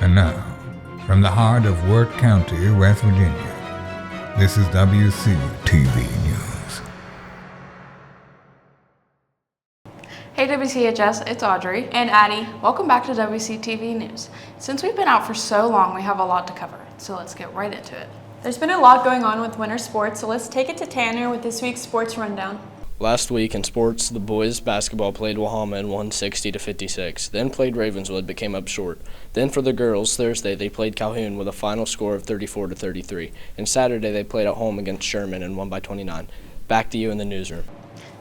And now, from the heart of Wirt County, West Virginia, this is WCTV News. Hey WCHS, it's Audrey and Addie. Welcome back to WCTV News. Since we've been out for so long, we have a lot to cover, so let's get right into it. There's been a lot going on with winter sports, so let's take it to Tanner with this week's sports rundown. Last week in sports, the boys basketball played Wahama and won 60-56. Then played Ravenswood, but came up short. Then for the girls, Thursday they played Calhoun with a final score of 34-33. And Saturday they played at home against Sherman and won by 29. Back to you in the newsroom.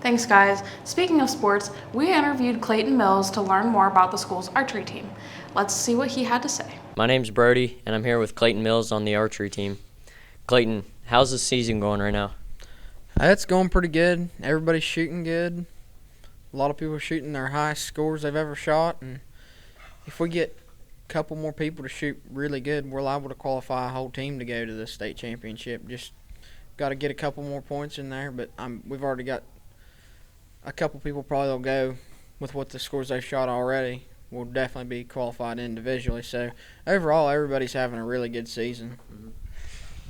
Thanks, guys. Speaking of sports, we interviewed Clayton Mills to learn more about the school's archery team. Let's see what he had to say. My name's Brody, and I'm here with Clayton Mills on the archery team. Clayton, how's the season going right now? It's going pretty good. Everybody's shooting good. A lot of people are shooting their highest scores they've ever shot, and if we get a couple more people to shoot really good, we're liable to qualify a whole team to go to the state championship. Just got to get a couple more points in there, but we've already got a couple people probably will go with what the scores they've shot already. Will definitely be qualified individually. So overall, everybody's having a really good season.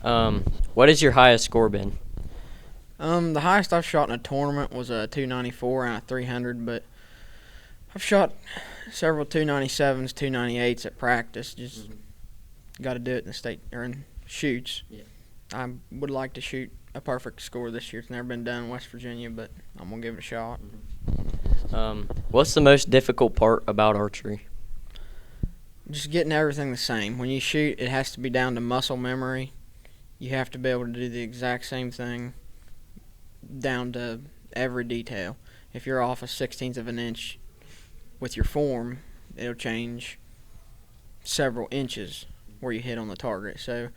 What has your highest score been? The highest I've shot in a tournament was a 294 and a 300, but I've shot several 297s, 298s at practice. Just got to do it in the state or in shoots. Yeah. I would like to shoot a perfect score this year. It's never been done in West Virginia, but I'm gonna give it a shot. What's the most difficult part about archery? Just getting everything the same. When you shoot, it has to be down to muscle memory. You have to be able to do the exact same thing down to every detail. If you're off a 16th of an inch with your form, it'll change several inches where you hit on the target. So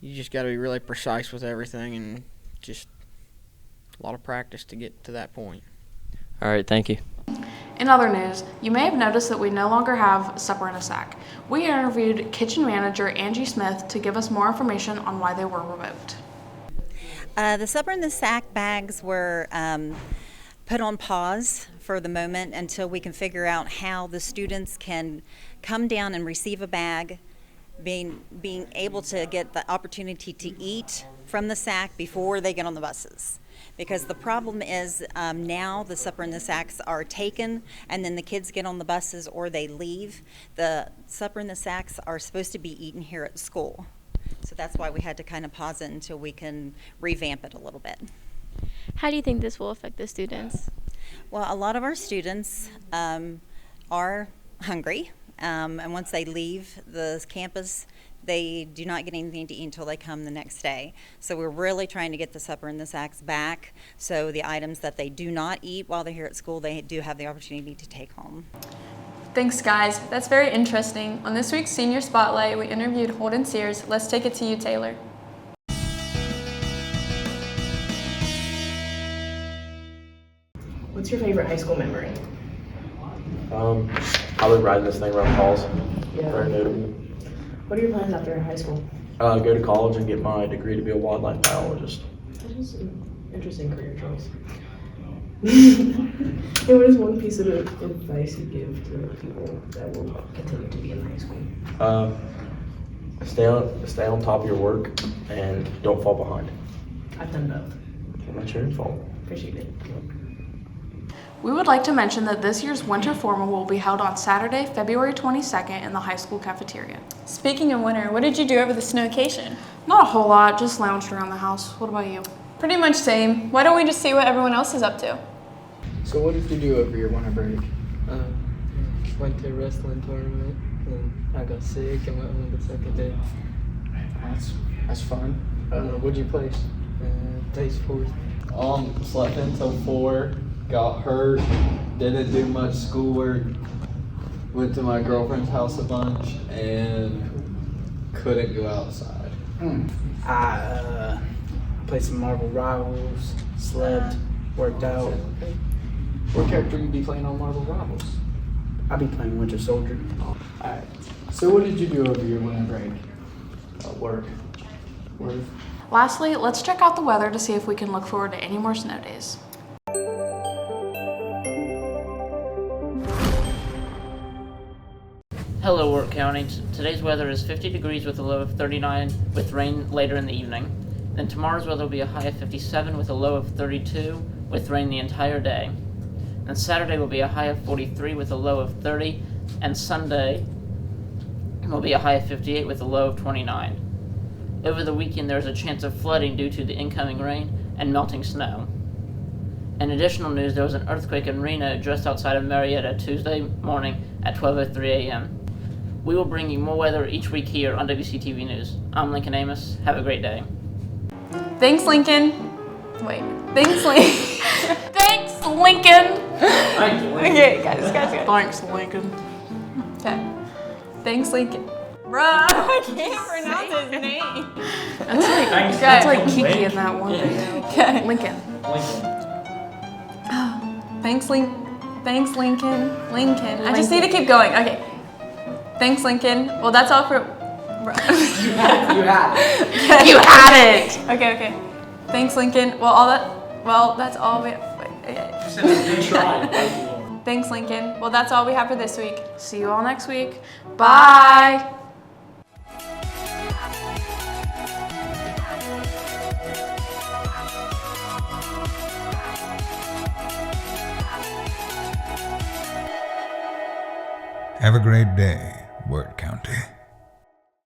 you just got to be really precise with everything and just a lot of practice to get to that point. All right, thank you. In other news, you may have noticed that we no longer have supper in a sack. We interviewed kitchen manager Angie Smith to give us more information on why they were revoked. The supper in the sack bags were put on pause for the moment until we can figure out how the students can come down and receive a bag, being able to get the opportunity to eat from the sack before they get on the buses. Because the problem is now the supper in the sacks are taken and then the kids get on the buses or they leave. The supper in the sacks are supposed to be eaten here at school. So that's why we had to kind of pause it until we can revamp it a little bit. How do you think this will affect the students? Well, a lot of our students are hungry, and once they leave the campus, they do not get anything to eat until they come the next day. So we're really trying to get the supper in the sacks back, so the items that they do not eat while they're here at school, they do have the opportunity to take home. Thanks, guys. That's very interesting. On this week's Senior Spotlight, we interviewed Holden Sears. Let's take it to you, Taylor. What's your favorite high school memory? Probably riding this thing around halls. Yeah. Very notable. What are your plans after high school? Go to college and get my degree to be a wildlife biologist. That is an interesting career choice. And what is one piece of advice you give to people that will continue to be in high school? Stay on top of your work and don't fall behind. I've done both. Not your fault. Appreciate it. We would like to mention that this year's Winter Formal will be held on Saturday, February 22nd in the high school cafeteria. Speaking of winter, what did you do over the snowcation? Not a whole lot, just lounged around the house. What about you? Pretty much same. Why don't we just see what everyone else is up to? So what did you do over your winter break? Went to a wrestling tournament, and I got sick and went home the second day. That's fun. What'd you place? Place fourth. Slept until 4, got hurt, didn't do much schoolwork, went to my girlfriend's house a bunch, and couldn't go outside. I played some Marvel Rivals, slept, worked out. What character you be playing on Marvel Rivals? I'll be playing Winter Soldier. Alright. So what did you do over your winter break? Work. Lastly, let's check out the weather to see if we can look forward to any more snow days. Hello, Wirt County. Today's weather is 50 degrees with a low of 39 with rain later in the evening. Then tomorrow's weather will be a high of 57 with a low of 32 with rain the entire day. And Saturday will be a high of 43 with a low of 30. And Sunday will be a high of 58 with a low of 29. Over the weekend, there is a chance of flooding due to the incoming rain and melting snow. In additional news, there was an earthquake in Reno just outside of Marietta Tuesday morning at 12:03 a.m. We will bring you more weather each week here on WCTV News. I'm Lincoln Amos. Have a great day. Thanks, Lincoln. Wait. Thanks, Lincoln. Thanks, Lincoln. Thank you, Lincoln. Okay, guys. Thanks, Lincoln. Okay. Thanks, Lincoln. Bruh, I can't pronounce his name. That's like Kiki in that one video. Okay. Lincoln. Thanks, Thanks, Lincoln. Lincoln. I just need to keep going. Okay. Thanks, Lincoln. Well, that's all for. You had it. Okay. You had it. Okay. Thanks, Lincoln. Well, that's all we. Okay. Thanks, Lincoln. Well, that's all we have for this week. See you all next week. Bye. Have a great day, Wirt County.